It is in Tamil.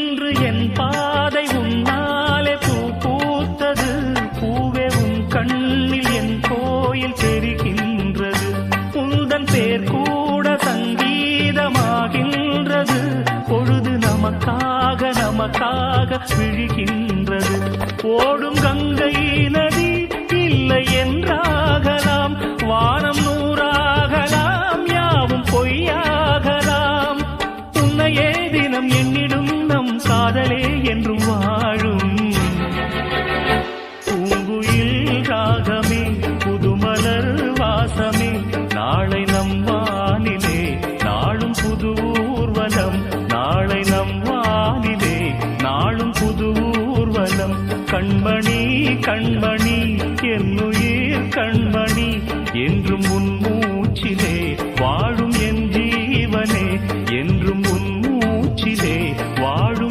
இன்று என் பாதை உன்னாலே பூ பூத்தது. பூவே உன் கண்ணில் என் கோயில் தெரிகின்றது. உந்தன் பேர் கூட சங்கீதமாகின்றது. பொழுது நமக்காக நமக்காக விழுகின்றது. ஓடும் கங்கை நதி இல்லை என்றாகலாம். வானம் நூறாகலாம், யாவும் பொய்யாகலாம். உன்னையே தினம் எண்ணிடும் நம் காதலே என்றும் வாழும். பூங்குயில் ராகமே, புதுமலர் வாசமே, நாளை நம் வானிலே நாளும் புது ஊர்வலம். நாளை நம் வானிலே நாளும் புது ஊர்வலம். கண்ம